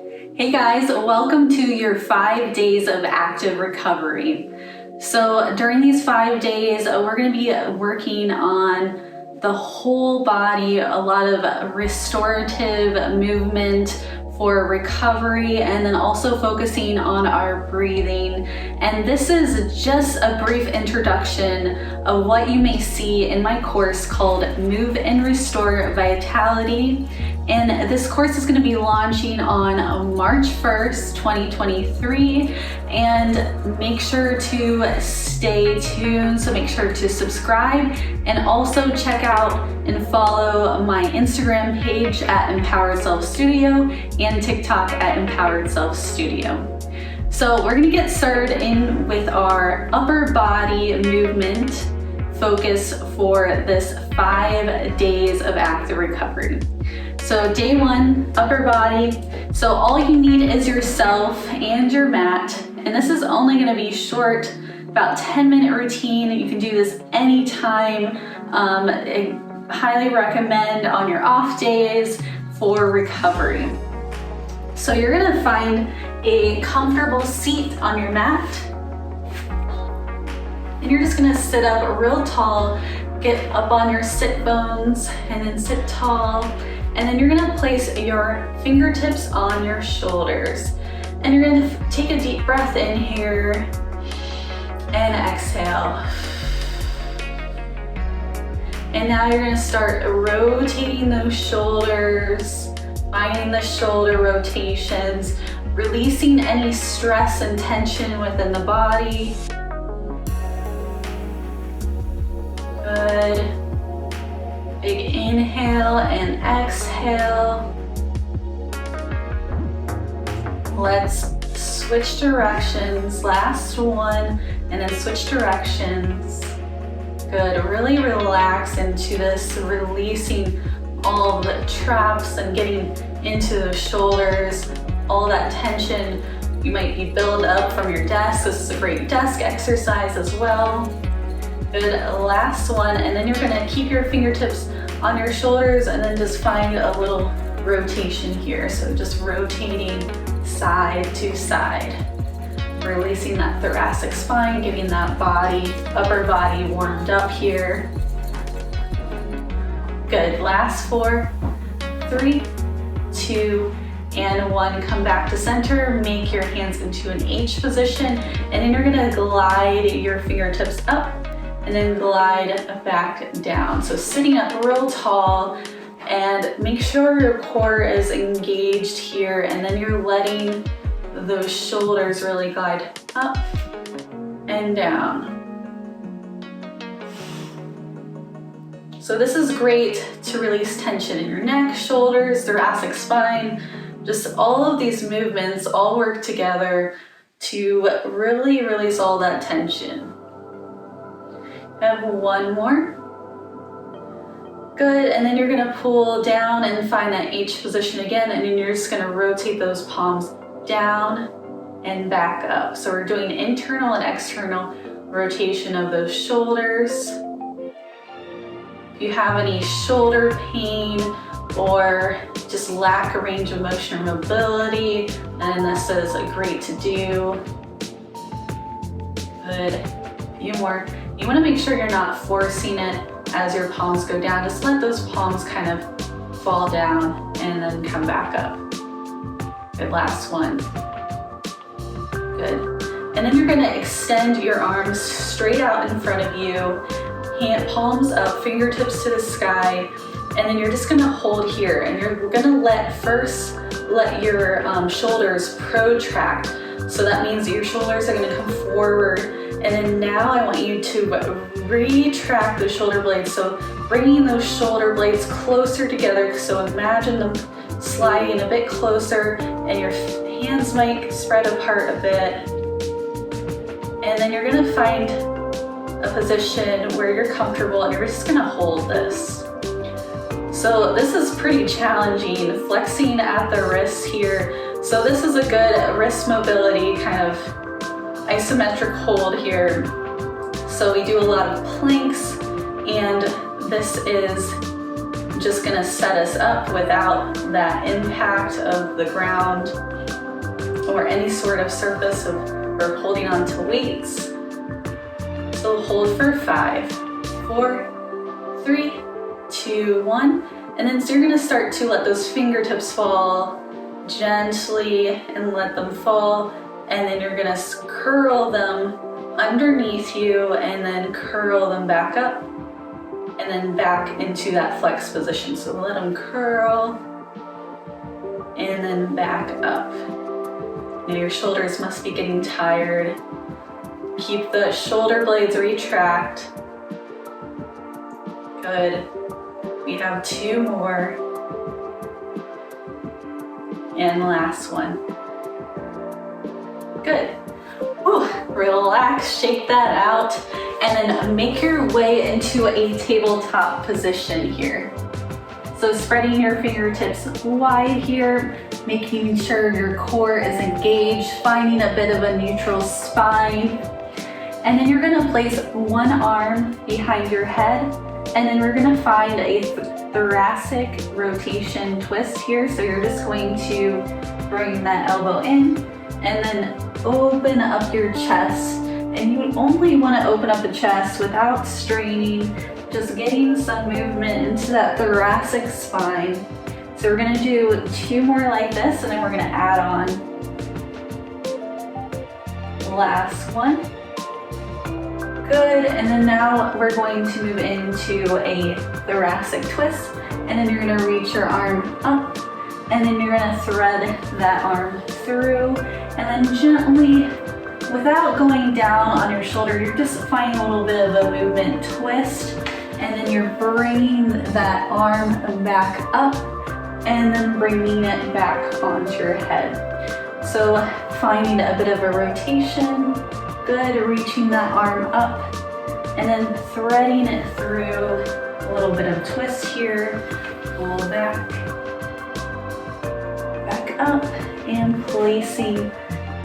Hey guys, welcome to your 5 days of active recovery. So during these 5 days, we're going to be working on the whole body, a lot of restorative movement for recovery, and then also focusing on our breathing. And this is just a brief introduction of what you may see in my course called Move and Restore Vitality. And this course is going to be launching on March 1st, 2023. And make sure to stay tuned. So make sure to subscribe and also check out and follow my Instagram page at Empowered Self Studio and TikTok at Empowered Self Studio. So we're going to get started in with our upper body movement focus for this 5 days of active recovery. So day 1, upper body. So all you need is yourself and your mat. And this is only going to be short, about 10-minute routine. You can do this anytime. I highly recommend on your off days for recovery. So you're going to find a comfortable seat on your mat. And you're just going to sit up real tall, get up on your sit bones, and then sit tall. And then you're going to place your fingertips on your shoulders. And you're going to take a deep breath in here and exhale. And now you're going to start rotating those shoulders, finding the shoulder rotations, releasing any stress and tension within the body. Good. Big inhale and exhale. Let's switch directions. Last one, and then switch directions. Good. Really relax into this, releasing all the traps and getting into the shoulders, all that tension you might be built up from your desk. This is a great desk exercise as well. Good, last one, and then you're gonna keep your fingertips on your shoulders and then just find a little rotation here. So just rotating side to side, releasing that thoracic spine, getting that body, upper body warmed up here. Good, last 4, 3, 2, and 1. Come back to center, make your hands into an H position, and then you're gonna glide your fingertips up and then glide back down. So sitting up real tall, and make sure your core is engaged here, and then you're letting those shoulders really glide up and down. So this is great to release tension in your neck, shoulders, thoracic spine. Just all of these movements all work together to really release all that tension. Have one more. Good, and then you're gonna pull down and find that H position again, and then you're just gonna rotate those palms down and back up. So we're doing internal and external rotation of those shoulders. If you have any shoulder pain or just lack of range of motion or mobility, then this is great to do. Good, a few more. You want to make sure you're not forcing it as your palms go down. Just let those palms kind of fall down and then come back up. Good, last one. Good. And then you're going to extend your arms straight out in front of you, palms up, fingertips to the sky, and then you're just going to hold here. And you're going to let your shoulders protract. So that means that your shoulders are going to come forward. And then now I want you to retract the shoulder blades. So bringing those shoulder blades closer together. So imagine them sliding a bit closer, and your hands might spread apart a bit. And then you're gonna find a position where you're comfortable, and you're just gonna hold this. So this is pretty challenging, flexing at the wrists here. So this is a good wrist mobility kind of isometric hold here. So we do a lot of planks, and this is just gonna set us up without that impact of the ground or any sort of surface or holding on to weights. So hold for 5, 4, 3, 2, 1. And then so you're gonna start to let those fingertips fall gently and let them fall. And then you're gonna curl them underneath you and then curl them back up and then back into that flex position. So let them curl and then back up. Now your shoulders must be getting tired. Keep the shoulder blades retract. Good. We have 2 more. And last one. Good. Whew. Relax, shake that out, and then make your way into a tabletop position here. So spreading your fingertips wide here, making sure your core is engaged, finding a bit of a neutral spine. And then you're gonna place one arm behind your head, and then we're gonna find a thoracic rotation twist here. So you're just going to bring that elbow in and then open up your chest. And you only want to open up the chest without straining, just getting some movement into that thoracic spine. So we're going to do 2 more like this, and then we're going to add on. Last one. Good. And then now we're going to move into a thoracic twist, and then you're going to reach your arm up, and then you're going to thread that arm through, and then gently, without going down on your shoulder, you're just finding a little bit of a movement twist, and then you're bringing that arm back up and then bringing it back onto your head. So finding a bit of a rotation, good, reaching that arm up and then threading it through, a little bit of twist here, pull back up and placing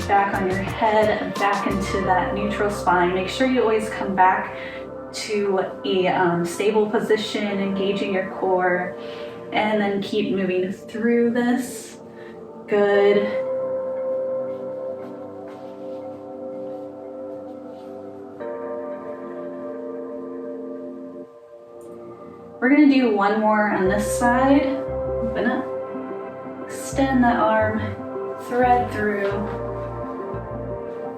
back on your head, back into that neutral spine. Make sure you always come back to a stable position, engaging your core, and then keep moving through this. Good. We're gonna do one more on this side. Open up, extend that arm, thread through,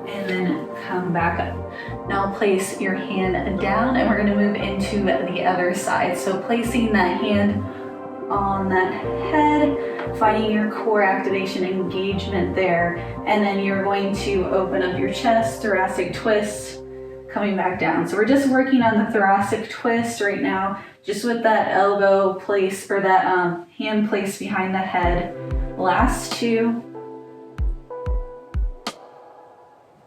and then come back up. Now place your hand down, and we're going to move into the other side. So placing that hand on that head, finding your core activation engagement there, and then you're going to open up your chest, thoracic twist, coming back down. So we're just working on the thoracic twist right now, just with that elbow place, or that hand placed behind the head. Last 2.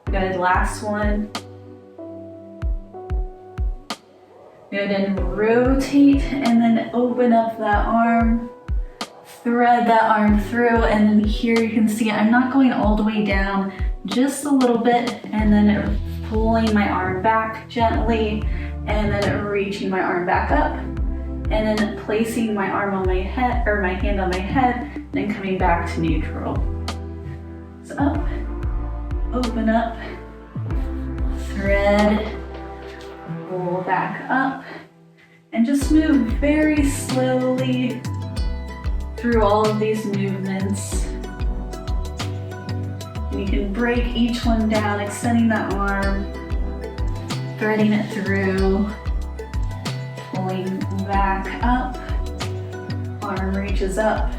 Good, last one. Good, and rotate and then open up that arm. Thread that arm through, and then here you can see I'm not going all the way down, just a little bit, and then pulling my arm back gently, and then reaching my arm back up, and then placing my arm on my head, or my hand on my head, then coming back to neutral. So up. Open up, thread, pull back up, and just move very slowly through all of these movements. And you can break each one down, extending that arm, threading it through, pulling back up, arm reaches up,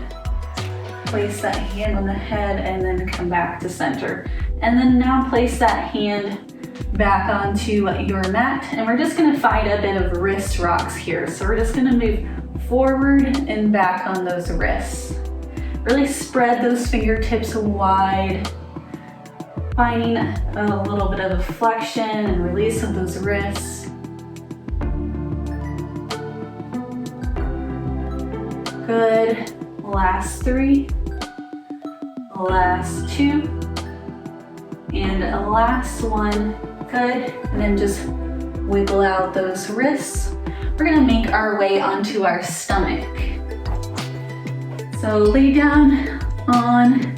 place that hand on the head, and then come back to center. And then now place that hand back onto your mat, and we're just gonna find a bit of wrist rocks here. So we're just gonna move forward and back on those wrists. Really spread those fingertips wide, finding a little bit of a flexion and release of those wrists. Good, last 3, last 2, and a last one. Good, and then just wiggle out those wrists. we're gonna make our way onto our stomach. So lay down on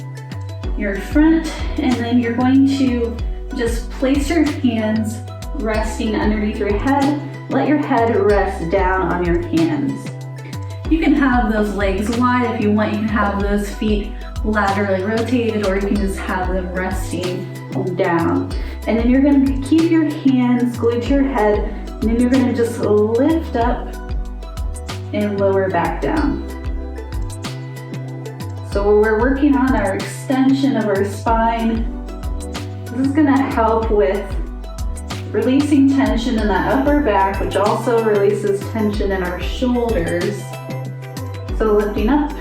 your front, and then you're going to just place your hands resting underneath your head. Let your head rest down on your hands. You can have those legs wide if you want. You can have those feet laterally rotated, or you can just have them resting down. And then you're going to keep your hands glued to your head, and then you're going to just lift up and lower back down. So we're working on our extension of our spine. This is going to help with releasing tension in that upper back, which also releases tension in our shoulders. So lifting up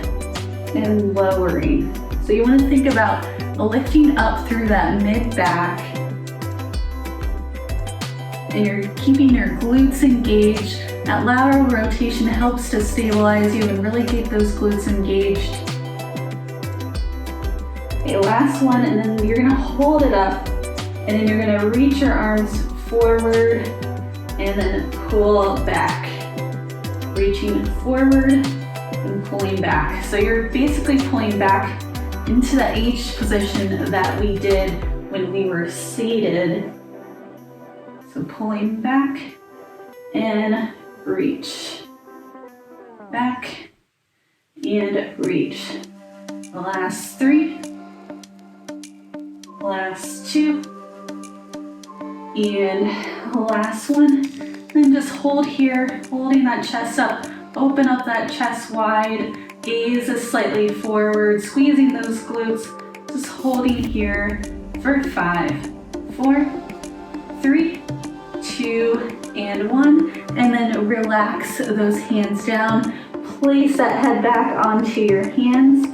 and lowering. So you want to think about lifting up through that mid-back, and you're keeping your glutes engaged. That lateral rotation helps to stabilize you and really keep those glutes engaged. Okay, last one, and then you're gonna hold it up, and then you're gonna reach your arms forward and then pull back. Reaching forward and pulling back. So you're basically pulling back into that H position that we did when we were seated. So pulling back and reach. Back and reach. The last 3. Last 2. And last one. And just hold here, holding that chest up. Open up that chest wide. Gaze is slightly forward, squeezing those glutes. Just holding here for 5, 4, 3, 2, and 1. And then relax those hands down. Place that head back onto your hands.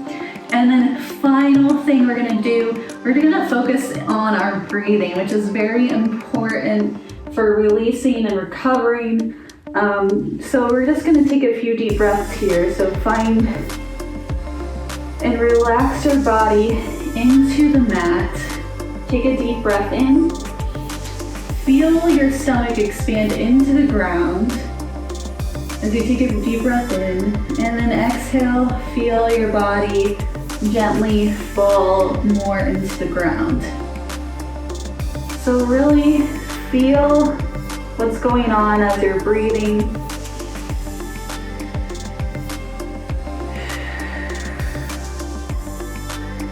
And then final thing we're gonna do, we're gonna focus on our breathing, which is very important for releasing and recovering. So we're just gonna take a few deep breaths here. So find and relax your body into the mat. Take a deep breath in. Feel your stomach expand into the ground as you take a deep breath in. And then exhale, feel your body gently fall more into the ground. So really feel what's going on as you're breathing.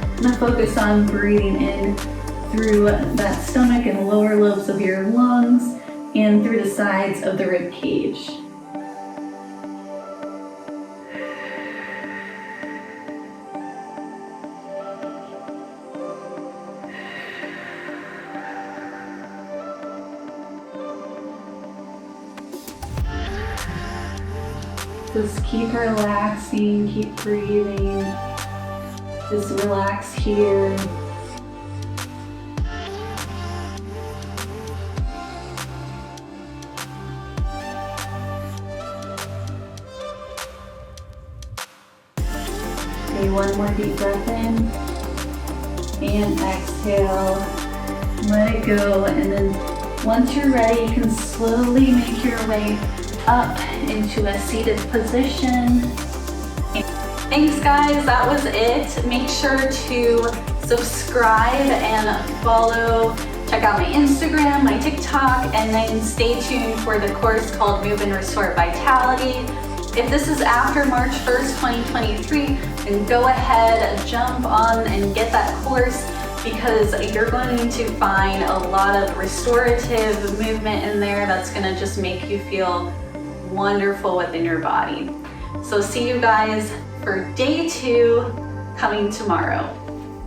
I'm gonna focus on breathing in through that stomach and lower lobes of your lungs and through the sides of the rib cage. Just keep relaxing, keep breathing. Just relax here. Okay, one more deep breath in. And exhale. Let it go. And then once you're ready, you can slowly make your way up into a seated position. Thanks guys, that was it. Make sure to subscribe and follow. Check out my Instagram, my TikTok, and then stay tuned for the course called Move and Restore Vitality. If this is after March 1st, 2023, then go ahead, jump on and get that course, because you're going to find a lot of restorative movement in there that's gonna just make you feel wonderful within your body. So see you guys for day 2 coming tomorrow.